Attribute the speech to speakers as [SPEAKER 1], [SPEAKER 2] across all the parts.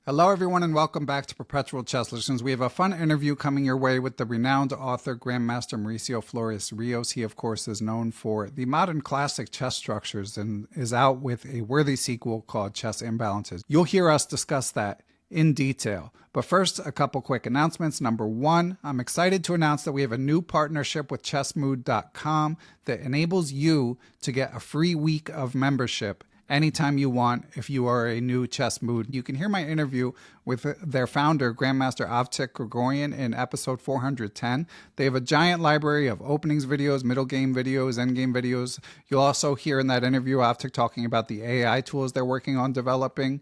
[SPEAKER 1] Hello, everyone, and welcome back to Perpetual Chess Lessons. We have a fun interview coming your way with the renowned author, Grandmaster Mauricio Flores Rios. He, of course, is known for the modern classic chess structures and is out with a worthy sequel called Chess Imbalances. You'll hear us discuss that in detail. But first, a couple quick announcements. Number one, I'm excited to announce that we have a new partnership with Chessmood.com that enables you to get a free week of membership anytime you want if you are a new Chessmood. You can hear my interview with their founder, Grandmaster Avtik Grigorian, in episode 410. They have a giant library of openings videos, middle game videos, end game videos. You'll also hear in that interview Avtik talking about the AI tools they're working on developing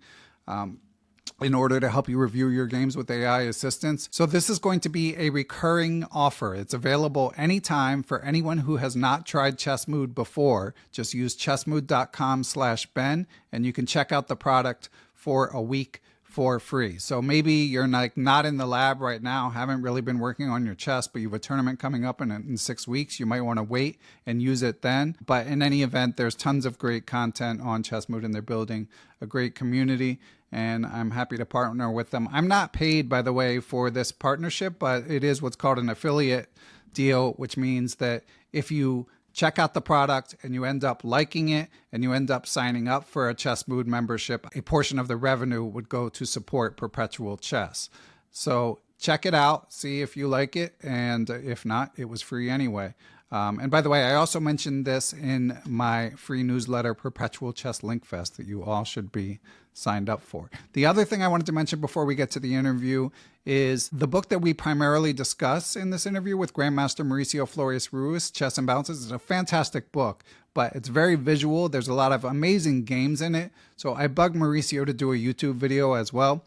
[SPEAKER 1] in order to help you review your games with AI assistance. So this is going to be a recurring offer. It's available anytime for anyone who has not tried Chessmood before. Just use chessmood.com/Ben and you can check out the product for a week for free. So maybe you're not in the lab right now, haven't really been working on your chess, but you have a tournament coming up in 6 weeks. You might want to wait and use it then. But in any event, there's tons of great content on Chessmood and they're building a great community. And I'm happy to partner with them. I'm not paid, by the way, for this partnership, but it is what's called an affiliate deal, which means that if you check out the product and you end up liking it and you end up signing up for a Chessmood membership, a portion of the revenue would go to support Perpetual Chess. So check it out, see if you like it, and if not, it was free anyway. And by the way, I also mentioned this in my free newsletter, Perpetual Chess Linkfest, that you all should be signed up for. The other thing I wanted to mention before we get to the interview is the book that we primarily discuss in this interview with Grandmaster Mauricio Flores Rios, Chess Imbalances, is a fantastic book, but it's very visual. There's a lot of amazing games in it. So I bugged Mauricio to do a YouTube video as well.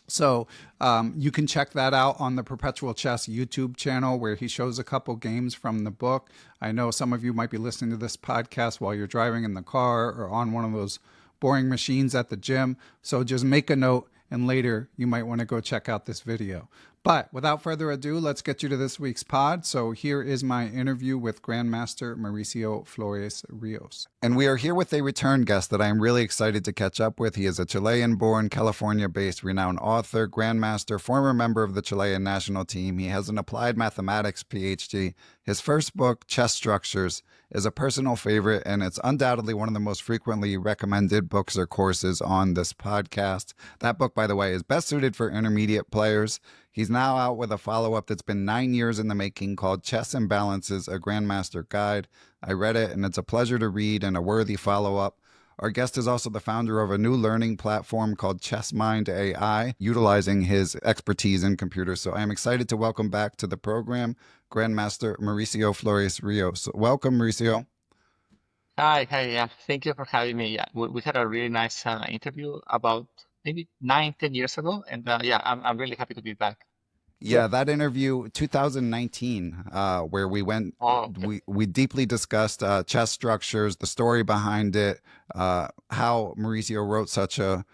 [SPEAKER 1] So you can check that out on the Perpetual Chess YouTube channel where he shows a couple games from the book. I know some of you might be listening to this podcast while you're driving in the car or on one of those boring machines at the gym. So just make a note and later you might want to go check out this video. But without further ado, let's get you to this week's pod. So here is my interview with Grandmaster Mauricio Flores Rios. And we are here with a return guest that I am really excited to catch up with. He is a Chilean-born, California-based renowned author, grandmaster, former member of the Chilean national team. He has an applied mathematics PhD. His first book, Chess Structures, is a personal favorite, and it's undoubtedly one of the most frequently recommended books or courses on this podcast. That book, by the way, is best suited for intermediate players. He's now out with a follow-up that's been 9 years in the making called Chess Imbalances, a Grandmaster Guide. I read it, and it's a pleasure to read and a worthy follow-up. Our guest is also the founder of a new learning platform called Chessmind AI, utilizing his expertise in computers. So I am excited to welcome back to the program Grandmaster Mauricio Flores Rios. Welcome, Mauricio.
[SPEAKER 2] Hi, yeah. Thank you for having me. Yeah, we had a really nice interview about maybe 9, 10 years ago, and yeah, I'm really happy to be back.
[SPEAKER 1] Yeah, that interview, 2019, where we went, we deeply discussed chess structures, the story behind it, how Mauricio wrote such a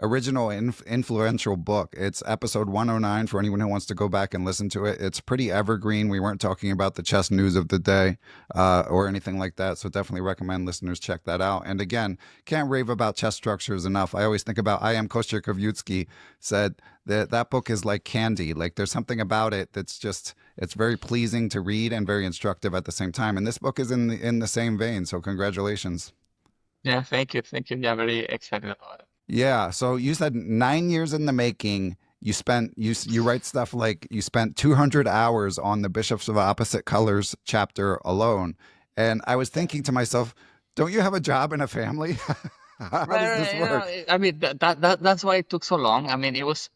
[SPEAKER 1] original influential book. It's episode 109 for anyone who wants to go back and listen to it. It's pretty evergreen. We weren't talking about the chess news of the day or anything like that. So definitely recommend listeners check that out. And again, can't rave about chess structures enough. I always think about I Am Kościuszewski said that book is like candy. Like there's something about it that's just, it's very pleasing to read and very instructive at the same time. And this book is in the same vein. So congratulations.
[SPEAKER 2] Yeah, thank you. Yeah, very excited about it.
[SPEAKER 1] Yeah. So you said 9 years in the making. You write stuff like you spent 200 hours on the Bishops of Opposite Colors chapter alone. And I was thinking to myself, don't you have a job and a family? How does this work?
[SPEAKER 2] I mean, that's why it took so long. I mean, it was,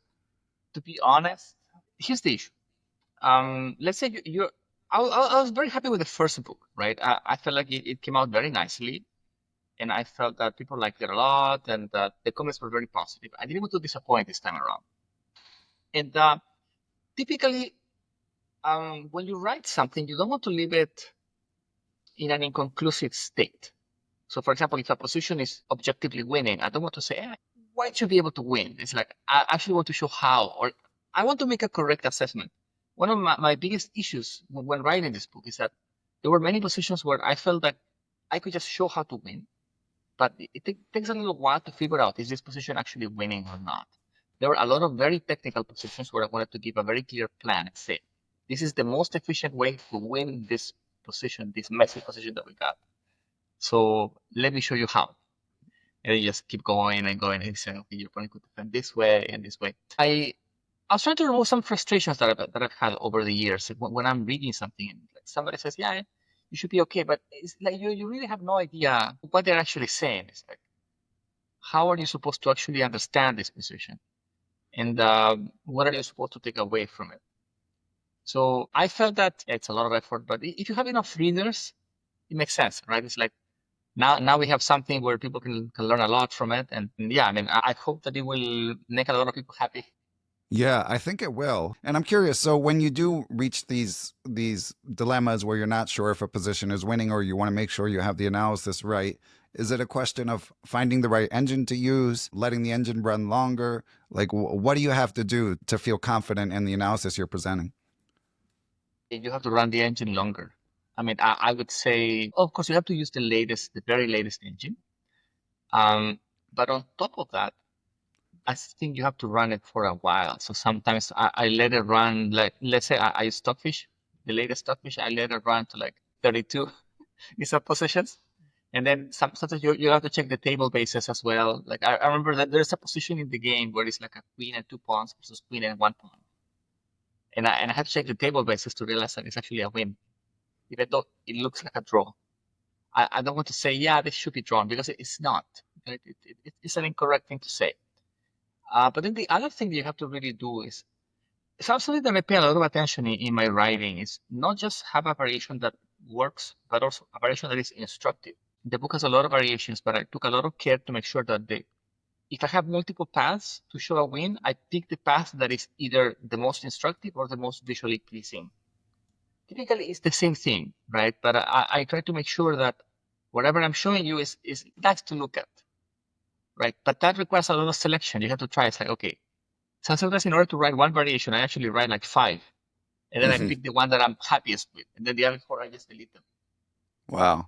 [SPEAKER 2] to be honest, here's the issue. Let's say I was very happy with the first book, right? I felt like it came out very nicely. And I felt that people liked it a lot and that the comments were very positive. I didn't want to disappoint this time around. And typically, when you write something, you don't want to leave it in an inconclusive state. So, for example, if a position is objectively winning, I don't want to say, why should be able to win? It's like, I actually want to show how, or I want to make a correct assessment. One of my biggest issues when writing this book is that there were many positions where I felt that I could just show how to win. but it takes a little while to figure out, is this position actually winning or not? There were a lot of very technical positions where I wanted to give a very clear plan and say, this is the most efficient way to win this position, this messy position that we got. So let me show you how. And you just keep going and going and saying, okay, your opponent could defend this way and this way. I was trying to remove some frustrations that I've had over the years when I'm reading something and like somebody says, yeah, you should be okay, but it's like you really have no idea what they're actually saying. It's like, how are you supposed to actually understand this position? And what are you supposed to take away from it? So I felt that it's a lot of effort, but if you have enough readers, it makes sense, right? It's like now we have something where people can learn a lot from it. And yeah, I mean, I hope that it will make a lot of people happy.
[SPEAKER 1] Yeah, I think it will. And I'm curious, so when you do reach these dilemmas where you're not sure if a position is winning or you want to make sure you have the analysis right, is it a question of finding the right engine to use, letting the engine run longer? Like what do you have to do to feel confident in the analysis you're presenting?
[SPEAKER 2] You have to run the engine longer. I mean, I would say, of course, you have to use the very latest engine. But on top of that, I think you have to run it for a while. So sometimes I let it run, like, let's say I use Stockfish, the latest Stockfish, I let it run to like 32 in some positions. And then sometimes you have to check the table bases as well. Like I remember that there's a position in the game where it's like a queen and 2 pawns versus queen and 1 pawn. And I had to check the table bases to realize that it's actually a win, even though it looks like a draw. I don't want to say, yeah, this should be drawn because it's not. It's an incorrect thing to say. But then the other thing that you have to really do is something that I pay a lot of attention in my writing is not just have a variation that works, but also a variation that is instructive. The book has a lot of variations, but I took a lot of care to make sure that if I have multiple paths to show a win, I pick the path that is either the most instructive or the most visually pleasing. Typically, it's the same thing, right? But I try to make sure that whatever I'm showing you is nice to look at, right? But that requires a lot of selection. You have to try. It's like, okay, so sometimes in order to write one variation, I actually write like 5, and then I pick the one that I'm happiest with, and then the other 4 I just delete them.
[SPEAKER 1] Wow.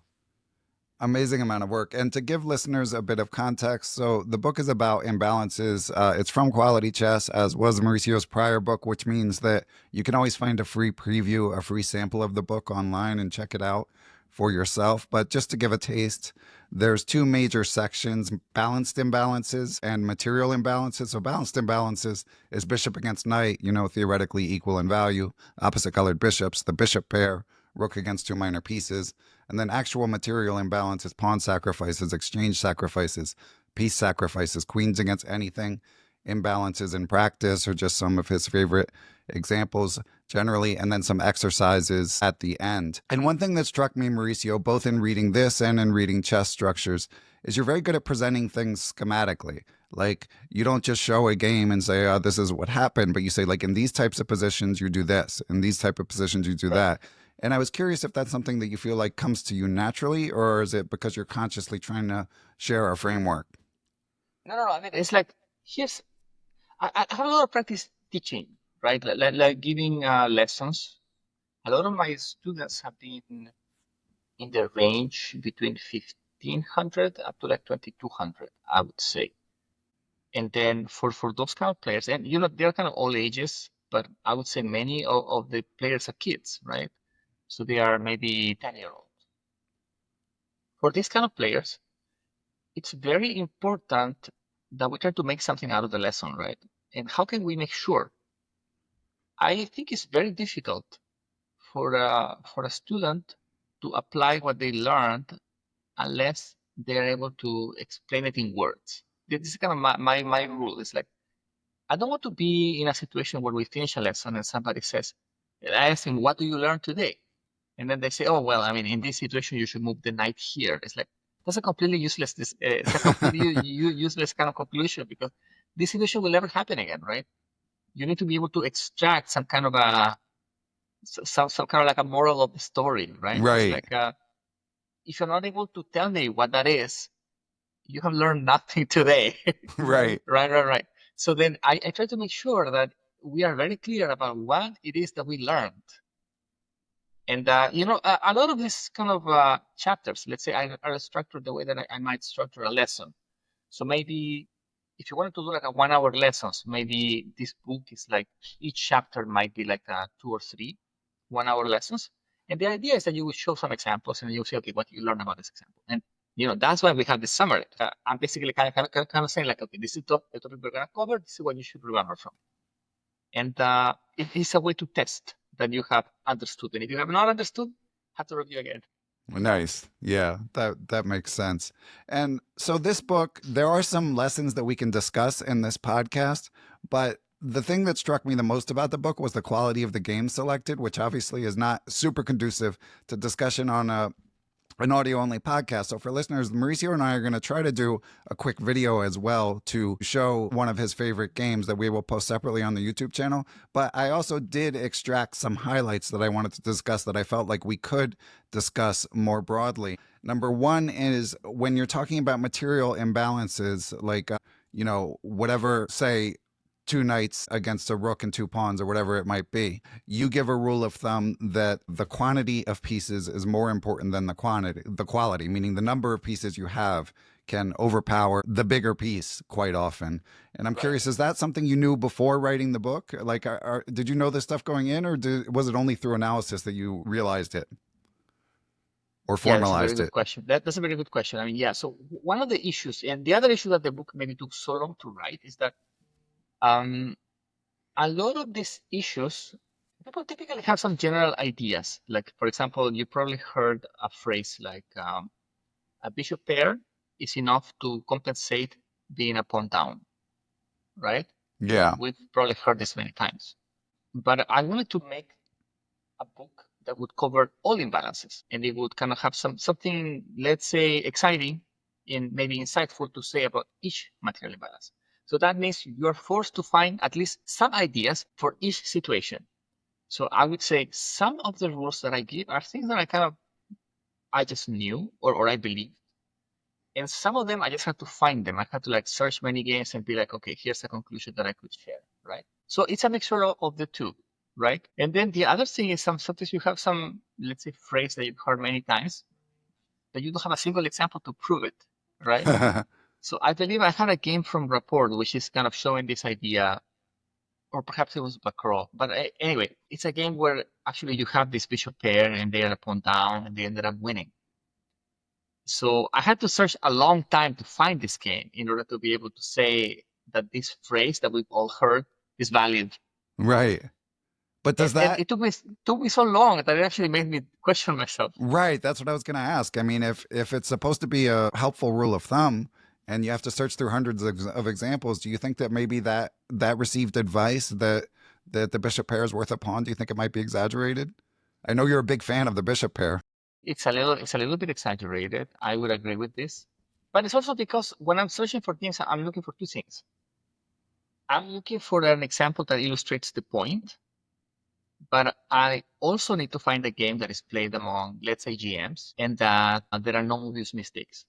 [SPEAKER 1] Amazing amount of work. And to give listeners a bit of context, so the book is about imbalances. It's from Quality Chess, as was Mauricio's prior book, which means that you can always find a free preview, a free sample of the book online and check it out for yourself. But just to give a taste, there's 2 major sections, balanced imbalances and material imbalances. So balanced imbalances is bishop against knight, theoretically equal in value, opposite colored bishops, the bishop pair, rook against 2 minor pieces. And then actual material imbalances, pawn sacrifices, exchange sacrifices, piece sacrifices, queens against anything, imbalances in practice, or just some of his favorite examples generally, and then some exercises at the end. And one thing that struck me, Mauricio, both in reading this and in reading Chess Structures, is you're very good at presenting things schematically. Like, you don't just show a game and say, oh, this is what happened, but you say, like, in these types of positions, you do this. In these type of positions, you do that. And I was curious if that's something that you feel like comes to you naturally, or is it because you're consciously trying to share a framework?
[SPEAKER 2] No. I mean, it's like, I have a lot of practice teaching, right? Like giving lessons. A lot of my students have been in the range between 1500 up to like 2200, I would say. And then for those kind of players, and they're kind of all ages, but I would say many of the players are kids, right? So they are maybe 10-year-olds. For these kind of players, it's very important that we try to make something out of the lesson, right? And how can we make sure? I think it's very difficult for a student to apply what they learned unless they're able to explain it in words. This is kind of my rule. It's like, I don't want to be in a situation where we finish a lesson and somebody says, I ask them, what do you learn today? And then they say, oh, well, I mean, in this situation, you should move the knight here. It's like, that's a completely useless, it's a completely useless kind of conclusion because this situation will never happen again, right? You need to be able to extract some kind of some kind of like a moral of the story, right? It's
[SPEAKER 1] Right,
[SPEAKER 2] like, if you're not able to tell me what that is, you have learned nothing today.
[SPEAKER 1] right.
[SPEAKER 2] Right. So then I try to make sure that we are very clear about what it is that we learned. And a lot of these kind of chapters, let's say, are structured the way that I might structure a lesson. So maybe if you wanted to do like a 1 hour lessons, maybe this book is like each chapter might be like 2 or 3 1 hour lessons. And the idea is that you will show some examples and you'll say, okay, what you learn about this example. And that's why we have this summary. I'm basically kind of saying like, okay, this is the topic we're gonna cover. This is what you should remember from. And it is a way to test that you have understood. And if you have not understood, have to review again.
[SPEAKER 1] Nice. Yeah, that makes sense. And so this book, there are some lessons that we can discuss in this podcast, but the thing that struck me the most about the book was the quality of the games selected, which obviously is not super conducive to discussion on an audio only podcast. So for listeners, Mauricio and I are going to try to do a quick video as well to show one of his favorite games that we will post separately on the YouTube channel. But I also did extract some highlights that I wanted to discuss that I felt like we could discuss more broadly. Number one is when you're talking about material imbalances, like, whatever, say, two knights against a rook and two pawns or whatever it might be, you give a rule of thumb that the quantity of pieces is more important than the quality, meaning the number of pieces you have can overpower the bigger piece quite often. And I'm curious, is that something you knew before writing the book? Like, did you know this stuff going in, or was it only through analysis that you realized it or formalized it?
[SPEAKER 2] Question. That's a very good question. I mean, yeah. So one of the issues, and the other issue that the book maybe took so long to write, is that a lot of these issues, people typically have some general ideas. Like, for example, you probably heard a phrase like a bishop pair is enough to compensate being a pawn down, right?
[SPEAKER 1] Yeah.
[SPEAKER 2] We've probably heard this many times. But I wanted to make a book that would cover all imbalances, and it would kind of have something, let's say, exciting and maybe insightful to say about each material imbalance. So that means you're forced to find at least some ideas for each situation. So I would say some of the rules that I give are things that I just knew or I believed. And some of them I just had to find them. I had to like search many games and be like, okay, here's a conclusion that I could share, right? So it's a mixture of the two, right? And then the other thing is sometimes you have some, let's say, phrase that you've heard many times, but you don't have a single example to prove it, right? So I believe I had a game from Rapport, which is kind of showing this idea, or perhaps it was Baccarat. But anyway, it's a game where actually you have this bishop pair and they are pawn down and they ended up winning. So I had to search a long time to find this game in order to be able to say that this phrase that we've all heard is valid.
[SPEAKER 1] Right. But does that...
[SPEAKER 2] It took me so long that it actually made me question myself.
[SPEAKER 1] Right. That's what I was going to ask. I mean, if it's supposed to be a helpful rule of thumb and you have to search through hundreds of examples, do you think that maybe that received advice that the bishop pair is worth a pawn? Do you think it might be exaggerated? I know you're a big fan of the bishop pair.
[SPEAKER 2] It's a little bit exaggerated. I would agree with this. But it's also because when I'm searching for things, I'm looking for two things. I'm looking for an example that illustrates the point, but I also need to find a game that is played among, let's say, GMs, and that there are no obvious mistakes.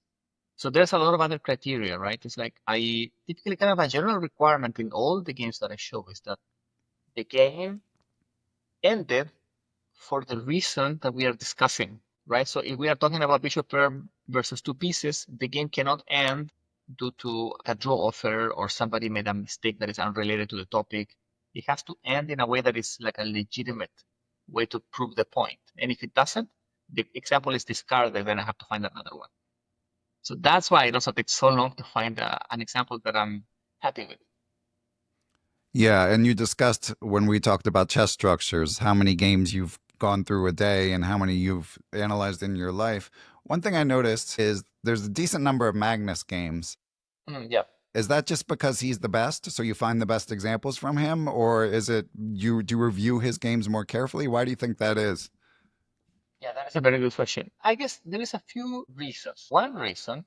[SPEAKER 2] So there's a lot of other criteria, right? It's like I typically kind of a general requirement in all the games that I show is that the game ended for the reason that we are discussing, right? So if we are talking about bishop pair versus two pieces, the game cannot end due to a draw offer or somebody made a mistake that is unrelated to the topic. It has to end in a way that is like a legitimate way to prove the point. And if it doesn't, the example is discarded, then I have to find another one. So that's why it also takes so long to find an example that I'm happy with.
[SPEAKER 1] Yeah, and you discussed when we talked about chess structures, how many games you've gone through a day and how many you've analyzed in your life. One thing I noticed is there's a decent number of Magnus games.
[SPEAKER 2] Yeah.
[SPEAKER 1] Is that just because he's the best, so you find the best examples from him, or is it you do review his games more carefully? Why do you think that is?
[SPEAKER 2] Yeah, that is a very good question. I guess there is a few reasons. One reason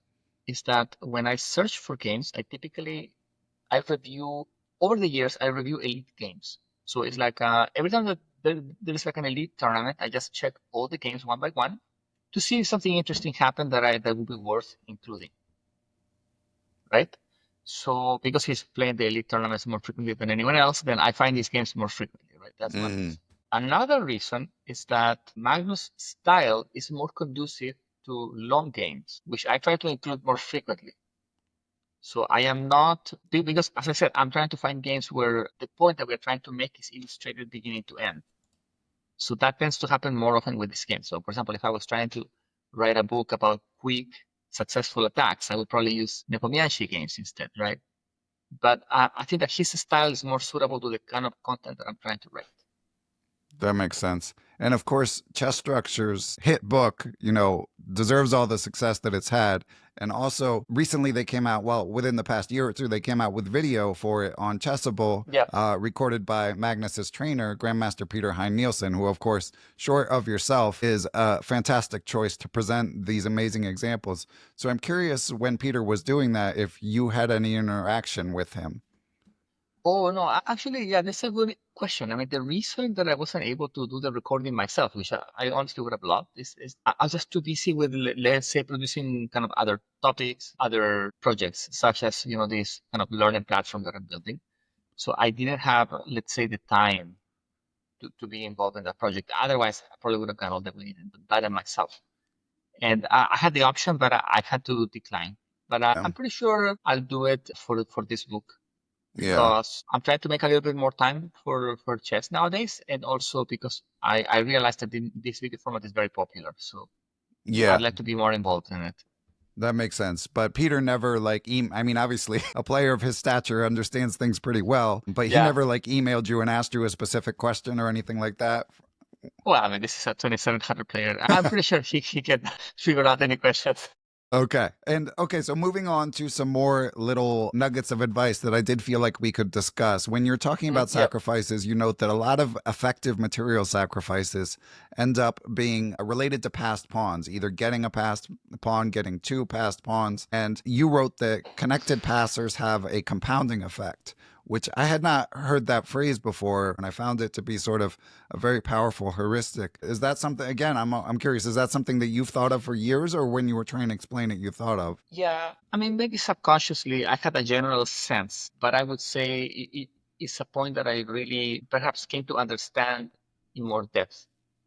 [SPEAKER 2] is that when I search for games, I review over the years. I review elite games. So it's like every time that there is like an elite tournament, I just check all the games one by one to see if something interesting happened that would be worth including, right? So because he's playing the elite tournaments more frequently than anyone else, then I find these games more frequently, right? That's one reason. Another reason is that Magnus' style is more conducive to long games, which I try to include more frequently. So I am not, because as I said, I'm trying to find games where the point that we're trying to make is illustrated beginning to end. So that tends to happen more often with this game. So for example, if I was trying to write a book about quick, successful attacks, I would probably use Nepomniachtchi games instead, right? But I think that his style is more suitable to the kind of content that I'm trying to write.
[SPEAKER 1] That makes sense. And of course, Chess Structures hit book, deserves all the success that it's had. And also, recently they came out, well, within the past year or two, they came out with video for it on Chessable,
[SPEAKER 2] Yeah.
[SPEAKER 1] recorded by Magnus's trainer, Grandmaster Peter Hein Nielsen, who, of course, short of yourself, is a fantastic choice to present these amazing examples. So I'm curious, when Peter was doing that, if you had any interaction with him.
[SPEAKER 2] Oh, no, actually, yeah, that's a good question. I mean, the reason that I wasn't able to do the recording myself, which I honestly would have loved, is I was just too busy with, let's say, producing kind of other topics, other projects, such as, this kind of learning platform that I'm building. So I didn't have, let's say, the time to be involved in that project. Otherwise, I probably would have gone all the way and done it myself. And I had the option, but I had to decline. But I'm pretty sure I'll do it for this book, because I'm trying to make a little bit more time for chess nowadays, and also because I realized that this video format is very popular. So
[SPEAKER 1] Yeah.
[SPEAKER 2] I'd like to be more involved in it.
[SPEAKER 1] That makes sense. But Peter never I mean, obviously a player of his stature understands things pretty well, but he
[SPEAKER 2] Yeah.
[SPEAKER 1] never emailed you and asked you a specific question or anything like that.
[SPEAKER 2] Well, I mean, this is a 2700 player. I'm pretty sure he can figure out any questions.
[SPEAKER 1] Okay. And okay, so moving on to some more little nuggets of advice that I did feel like we could discuss. When you're talking about sacrifices, you note that a lot of effective material sacrifices end up being related to passed pawns, either getting a passed pawn, getting two passed pawns. And you wrote that connected passers have a compounding effect, which I had not heard that phrase before, and I found it to be sort of a very powerful heuristic. Is that something, again, I'm curious, is that something that you've thought of for years, or when you were trying to explain it, you thought of?
[SPEAKER 2] Yeah, I mean, maybe subconsciously I had a general sense, but I would say it's a point that I really perhaps came to understand in more depth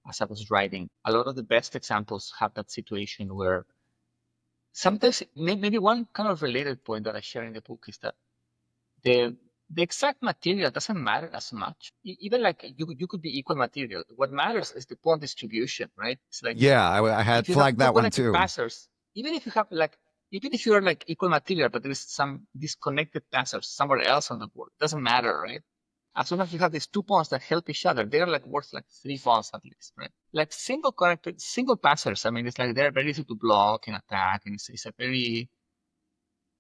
[SPEAKER 2] as I was writing. A lot of the best examples have that situation where sometimes maybe one kind of related point that I share in the book is that the exact material doesn't matter as much. Even like you could be equal material. What matters is the pawn distribution, right? It's like,
[SPEAKER 1] yeah, I had flagged that one too.
[SPEAKER 2] Passers, even if you have even if you're like equal material, but there is some disconnected passers somewhere else on the board, it doesn't matter, right? As long as you have these two pawns that help each other, they're like worth like 3 pawns at least, right? Like single passers. I mean, it's like they're very easy to block and attack, and it's a very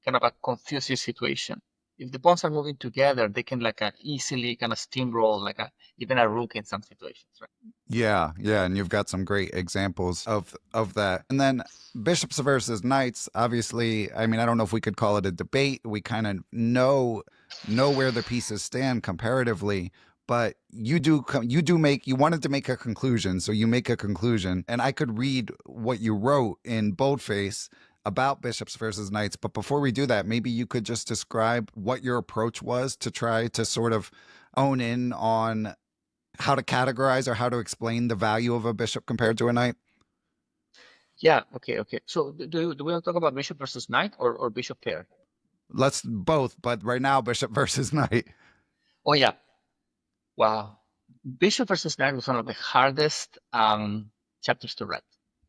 [SPEAKER 2] kind of a confusing situation. If the pawns are moving together, they can easily kind of steamroll even a rook in some situations, right?
[SPEAKER 1] Yeah, and you've got some great examples of that. And then bishops versus knights, obviously, I mean, I don't know if we could call it a debate. We kind of know where the pieces stand comparatively, but you wanted to make a conclusion, so you make a conclusion, and I could read what you wrote in boldface about bishops versus knights. But before we do that, maybe you could just describe what your approach was to try to sort of own in on how to categorize or how to explain the value of a bishop compared to a knight.
[SPEAKER 2] Yeah, okay. So do we want to talk about bishop versus knight or bishop pair?
[SPEAKER 1] Let's both, but right now, bishop versus knight.
[SPEAKER 2] Oh, yeah. Wow. Bishop versus knight was one of the hardest chapters to write.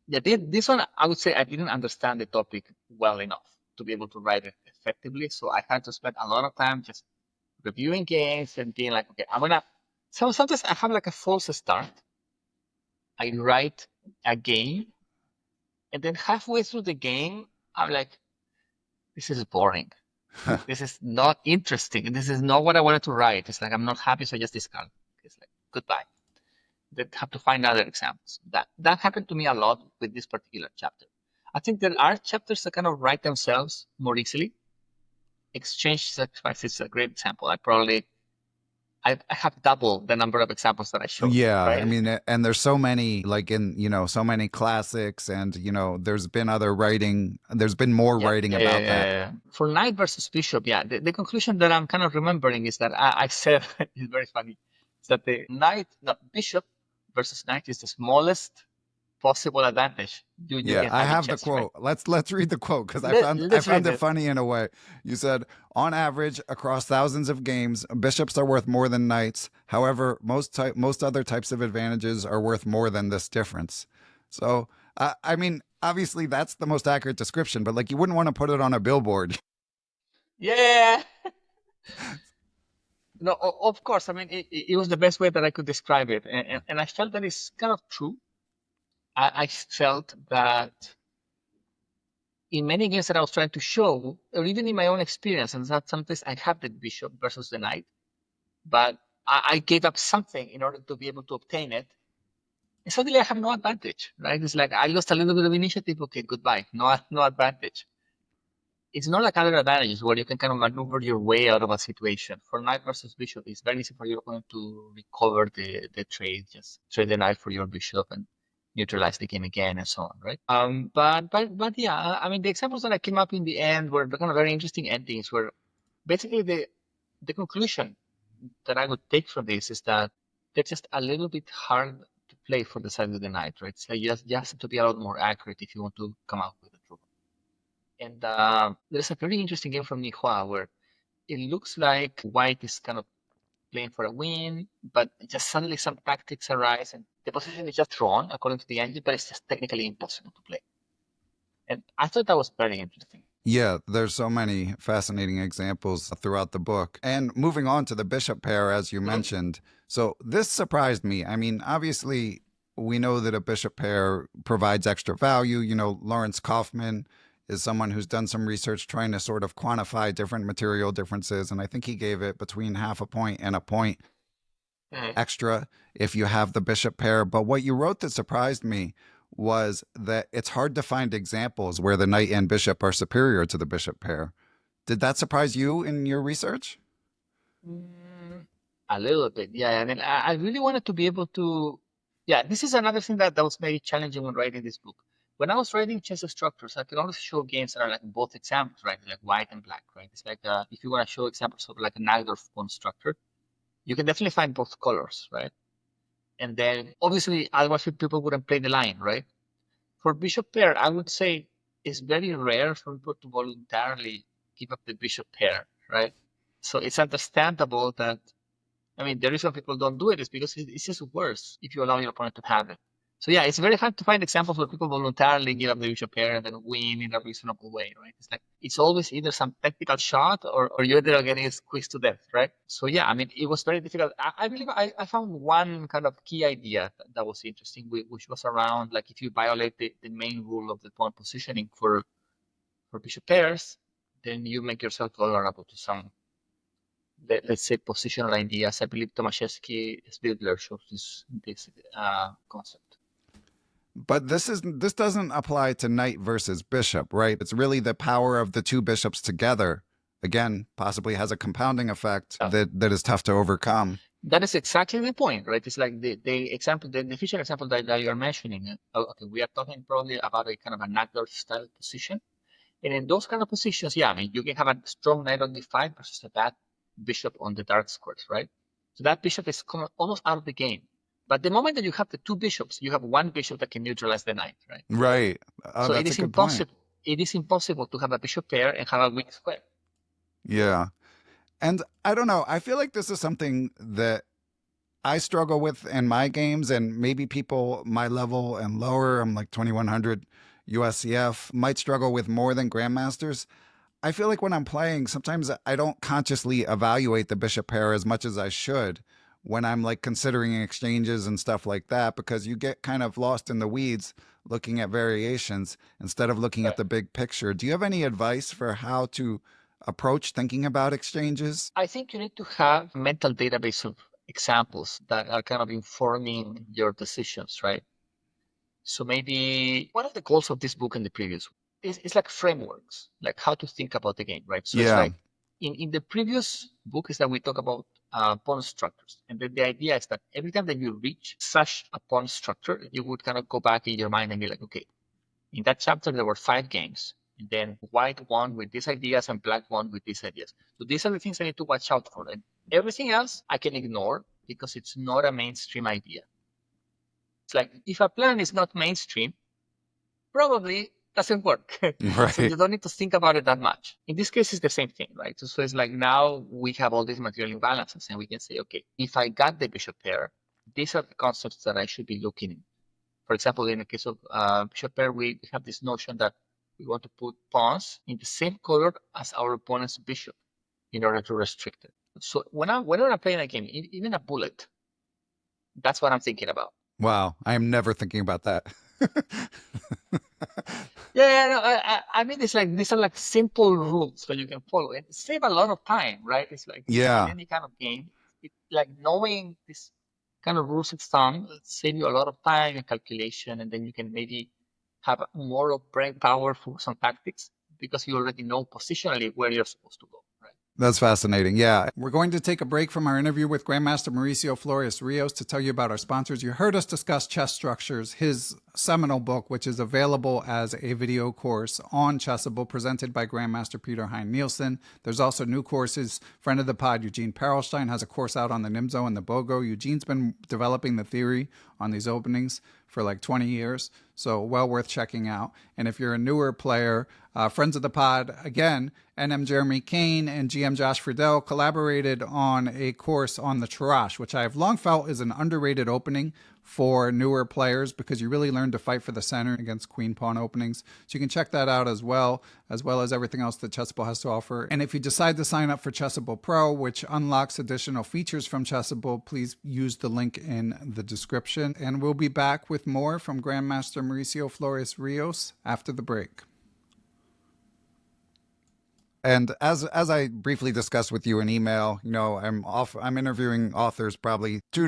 [SPEAKER 2] Yeah, this one, I would say I didn't understand the topic well enough to be able to write it effectively. So I had to spend a lot of time just reviewing games and being like, okay, so sometimes I have like a false start. I write a game, and then halfway through the game, I'm like, this is boring. This is not interesting. This is not what I wanted to write. It's like, I'm not happy, so I just discard. It's like, goodbye. They have to find other examples. That happened to me a lot with this particular chapter. I think there are chapters that kind of write themselves more easily. Exchange Sacrifice is a great example. I have double the number of examples that I showed.
[SPEAKER 1] Yeah,
[SPEAKER 2] right?
[SPEAKER 1] I mean, and there's so many, so many classics, and there's been other writing. There's been more writing about that.
[SPEAKER 2] For knight versus bishop, the conclusion that I'm kind of remembering is that I said it's very funny. is that the bishop versus knight is the smallest possible advantage you
[SPEAKER 1] Yeah,
[SPEAKER 2] can
[SPEAKER 1] I
[SPEAKER 2] have in
[SPEAKER 1] have the
[SPEAKER 2] chess, right?
[SPEAKER 1] quote. Let's read the quote because I
[SPEAKER 2] Let's read
[SPEAKER 1] found it
[SPEAKER 2] it.
[SPEAKER 1] funny in a way. You said, on average, across thousands of games, bishops are worth more than knights. However, most other types of advantages are worth more than this difference. So, I mean, obviously that's the most accurate description, but like you wouldn't want to put it on a billboard.
[SPEAKER 2] Yeah. No, of course. I mean, it was the best way that I could describe it. And I felt that it's kind of true. I felt that in many games that I was trying to show, or even in my own experience, and that sometimes I have the bishop versus the knight, but I gave up something in order to be able to obtain it. And suddenly I have no advantage, right? It's like I lost a little bit of initiative. Okay, goodbye. No advantage. It's not like other advantages where you can kind of maneuver your way out of a situation. For knight versus bishop, it's very easy for your opponent to recover the trade, just trade the knight for your bishop and neutralize the game again and so on, right? But yeah, I mean the examples that I came up in the end were kind of very interesting endings where basically the conclusion that I would take from this is that they're just a little bit hard to play for the side of the knight, right? So you just have to be a lot more accurate if you want to come out with the truth. And there's a very interesting game from Nihua where it looks like white is kind of playing for a win, but just suddenly some tactics arise and the position is just drawn according to the engine, but it's just technically impossible to play. And I thought that was very interesting.
[SPEAKER 1] Yeah, there's so many fascinating examples throughout the book. And moving on to the bishop pair, as you mentioned. So this surprised me. I mean, obviously, we know that a bishop pair provides extra value. You know, Lawrence Kaufman is someone who's done some research trying to sort of quantify different material differences. And I think he gave it between half a point and a point extra if you have the bishop pair. But what you wrote that surprised me was that it's hard to find examples where the knight and bishop are superior to the bishop pair. Did that surprise you in your research?
[SPEAKER 2] A little bit, yeah. I mean, I really wanted to be able to. Yeah, this is another thing that was very challenging when writing this book. When I was writing chess structures, I could always show games that are like both examples, right? Like white and black, right? It's like if you want to show examples of like a Najdorf pawn structure, you can definitely find both colors, right? And then obviously, otherwise people wouldn't play the line, right? For bishop pair, I would say it's very rare for people to voluntarily give up the bishop pair, right? So it's understandable that I mean, the reason people don't do it is because it's just worse if you allow your opponent to have it. So yeah, it's very hard to find examples where people voluntarily give up the bishop pair and then win in a reasonable way, right? It's like it's always either some technical shot or you're either getting squeezed to death, right? So yeah, I mean, it was very difficult. I believe I found one kind of key idea that was interesting, which was around like if you violate the main rule of the pawn positioning for bishop pairs, then you make yourself vulnerable to some let's say positional ideas. I believe Tomaszewski Spidler shows this concept.
[SPEAKER 1] But this doesn't apply to knight versus bishop, right? It's really the power of the two bishops together. Again, possibly has a compounding effect
[SPEAKER 2] Yeah.
[SPEAKER 1] that is tough to overcome.
[SPEAKER 2] That is exactly the point, right? It's like the example, the official example that you're mentioning. Okay, we are talking probably about a kind of a Najdorf style position. And in those kind of positions, yeah, I mean, you can have a strong knight on d5 versus a bad bishop on the dark squares, right? So that bishop is almost out of the game. But the moment that you have the two bishops, you have one bishop that can neutralize the knight, right?
[SPEAKER 1] Right. Oh,
[SPEAKER 2] So it
[SPEAKER 1] that's a
[SPEAKER 2] is
[SPEAKER 1] good point.
[SPEAKER 2] impossible. It is impossible to have a bishop pair and have a weak square.
[SPEAKER 1] Yeah. And I don't know. I feel like this is something that I struggle with in my games, and maybe people my level and lower, I'm like 2100 USCF, might struggle with more than grandmasters. I feel like when I'm playing, sometimes I don't consciously evaluate the bishop pair as much as I should when I'm like considering exchanges and stuff like that, because you get kind of lost in the weeds looking at variations instead of looking at
[SPEAKER 2] Right.
[SPEAKER 1] the big picture. Do you have any advice for how to approach thinking about exchanges?
[SPEAKER 2] I think you need to have a mental database of examples that are kind of informing your decisions, right? So maybe one of the goals of this book and the previous is like frameworks, like how to think about the game, right? So it's
[SPEAKER 1] Yeah.
[SPEAKER 2] like in the previous book is that we talk about pawn structures. And the idea is that every time that you reach such a pawn structure, you would kind of go back in your mind and be like, okay, in that chapter, there were 5 games. And then white won with these ideas and black won with these ideas. So these are the things I need to watch out for. And everything else I can ignore because it's not a mainstream idea. It's like if a plan is not mainstream, probably doesn't work. So
[SPEAKER 1] Right.
[SPEAKER 2] you don't need to think about it that much. In this case, it's the same thing, right? So it's like now we have all these material imbalances and we can say, okay, if I got the bishop pair, these are the concepts that I should be looking in. For example, in the case of bishop pair, we have this notion that we want to put pawns in the same color as our opponent's bishop in order to restrict it. So when I'm playing a game, even a bullet, that's what I'm thinking about.
[SPEAKER 1] Wow. I am never thinking about that.
[SPEAKER 2] Yeah, no, I mean, it's like these are like simple rules that you can follow and save a lot of time, right? It's like in
[SPEAKER 1] Yeah.
[SPEAKER 2] any kind of game, like knowing this kind of rules of thumb save you a lot of time and calculation, and then you can maybe have more of brain power for some tactics because you already know positionally where you're supposed to go, right?
[SPEAKER 1] That's fascinating. Yeah. We're going to take a break from our interview with Grandmaster Mauricio Flores Rios to tell you about our sponsors. You heard us discuss chess structures, his seminal book, which is available as a video course on Chessable, presented by Grandmaster Peter Hein Nielsen. There's also new courses. Friend of the pod, Eugene Perelstein, has a course out on the Nimzo and the Bogo. Eugene's been developing the theory on these openings for like 20 years. So well worth checking out. And if you're a newer player, friends of the pod, again, NM Jeremy Kane and GM Josh Friedel collaborated on a course on the Tarrasch, which I have long felt is an underrated opening for newer players because you really learn to fight for the center against queen pawn openings. So you can check that out as well as everything else that Chessable has to offer. And if you decide to sign up for Chessable Pro, which unlocks additional features from Chessable, please use the link in the description. And we'll be back with more from Grandmaster Mauricio Flores Rios after the break. And as I briefly discussed with you in email, I'm interviewing authors probably two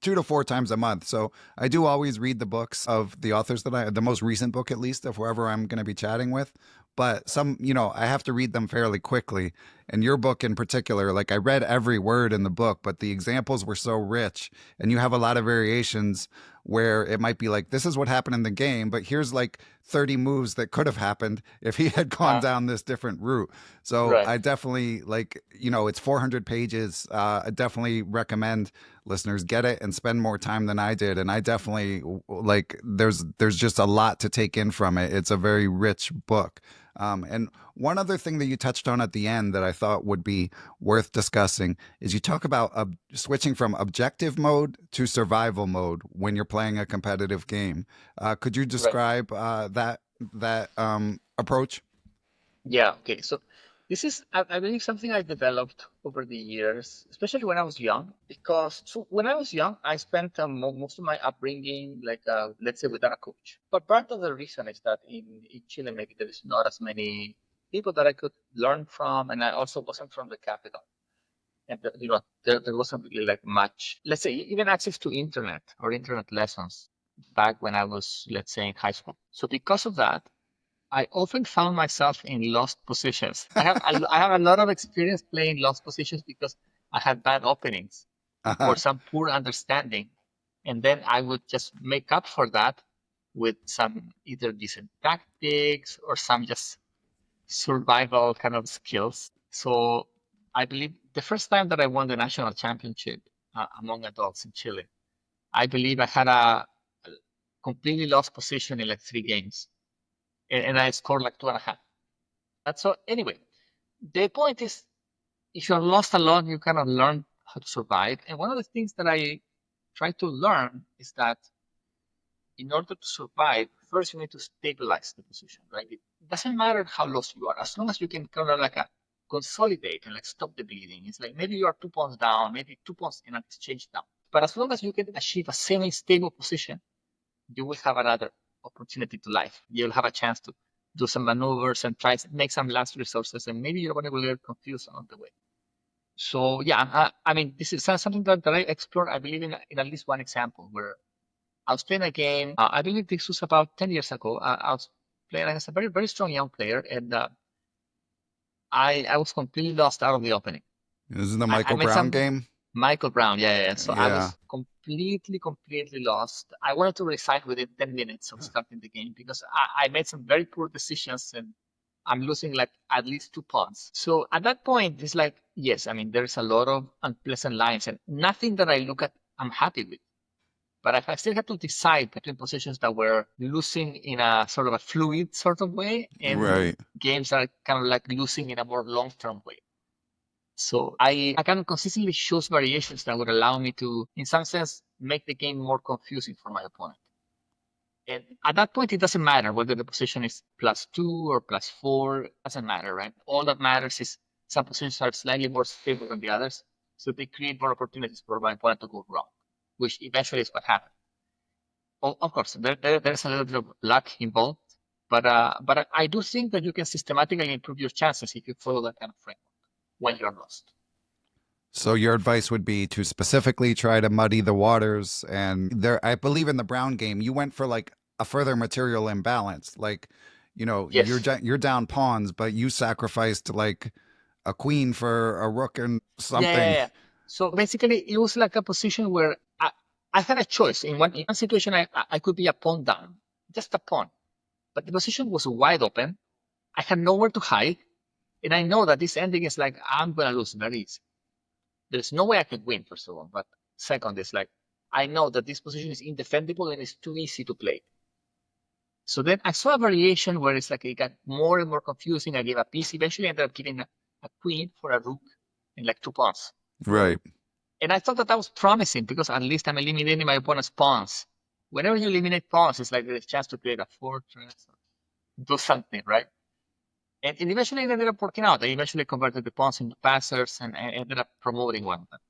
[SPEAKER 1] to four times a month. So I do always read the books of the authors the most recent book, at least, of whoever I'm going to be chatting with. But some, I have to read them fairly quickly. And your book in particular, like I read every word in the book, but the examples were so rich and you have a lot of variations where it might be like, this is what happened in the game, but here's like 30 moves that could have happened if he had gone down this different route. So
[SPEAKER 2] Right.
[SPEAKER 1] I definitely it's 400 pages. I definitely recommend listeners get it and spend more time than I did. And I definitely there's just a lot to take in from it. It's a very rich book. And one other thing that you touched on at the end that I thought would be worth discussing is you talk about switching from objective mode to survival mode when you're playing a competitive game. Could you describe that approach?
[SPEAKER 2] Yeah, okay. So this is, I believe, something I developed over the years, especially when I was young, because when I was young, I spent most of my upbringing, let's say, without a coach. But part of the reason is that in Chile, maybe there is not as many people that I could learn from, and I also wasn't from the capital. And there wasn't really like much, let's say, even access to internet or internet lessons back when I was, let's say, in high school. So because of that, I often found myself in lost positions. I have a lot of experience playing lost positions because I had bad openings or some poor understanding, and then I would just make up for that with some either decent tactics or some just survival kind of skills. So I believe the first time that I won the national championship among adults in Chile, I believe I had a completely lost position in like 3 games, and I scored like 2.5. So anyway, the point is, if you're lost alone, you cannot learn how to survive. And one of the things that I try to learn is that in order to survive, first you need to stabilize the position, right? It doesn't matter how lost you are, as long as you can kind of like consolidate and like stop the bleeding. It's like maybe you are 2 points down, maybe 2 points in an exchange down. But as long as you can achieve a semi-stable position, you will have another opportunity to life. You'll have a chance to do some maneuvers and try to make some last resources, and maybe you're going to get confused along the way. So yeah, I mean, this is something that I explored. I believe in at least one example where I was playing a game. I believe this was about 10 years ago. I was playing against a very, very strong young player, and I was completely lost out of the opening.
[SPEAKER 1] This is the
[SPEAKER 2] I
[SPEAKER 1] Michael
[SPEAKER 2] made
[SPEAKER 1] Brown
[SPEAKER 2] some
[SPEAKER 1] game.
[SPEAKER 2] Michael Brown, yeah. So I
[SPEAKER 1] Yeah.
[SPEAKER 2] was completely lost. I wanted to resign within 10 minutes of starting the game because I made some very poor decisions, and I'm losing like at least 2 pawns. So at that point, it's like, yes, I mean, there's a lot of unpleasant lines and nothing that I look at, I'm happy with. But if I still had to decide between positions that were losing in a sort of a fluid sort of way and
[SPEAKER 3] Right.
[SPEAKER 2] games that are kind of like losing in a more long-term way. So I kind of consistently choose variations that would allow me to, in some sense, make the game more confusing for my opponent. And at that point, it doesn't matter whether the position is +2 or +4. It doesn't matter, right? All that matters is some positions are slightly more stable than the others, so they create more opportunities for my opponent to go wrong, which eventually is what happened. Of course, there's a little bit of luck involved, but I do think that you can systematically improve your chances if you follow that kind of framework when you're lost.
[SPEAKER 3] So your advice would be to specifically try to muddy the waters. And there, I believe in the Brown game, you went for like a further material imbalance. Like,
[SPEAKER 2] Yes.
[SPEAKER 3] you're down pawns, but you sacrificed like a queen for a rook and
[SPEAKER 2] Yeah, yeah,
[SPEAKER 3] something.
[SPEAKER 2] yeah. So basically, it was like a position where I had a choice. In one situation, I could be a pawn down, just a pawn. But the position was wide open. I had nowhere to hide. And I know that this ending is like, I'm going to lose very easy. There's no way I could win, first of all. But second, is like, I know that this position is indefendable and it's too easy to play. So then I saw a variation where it's like it got more and more confusing. I gave a piece, eventually ended up giving a queen for a rook and like 2 pawns.
[SPEAKER 3] Right.
[SPEAKER 2] And I thought that that was promising because at least I'm eliminating my opponent's pawns. Whenever you eliminate pawns, it's like there's a chance to create a fortress or do something, right? And it eventually ended up working out. I eventually converted the pawns into passers and I ended up promoting one of them.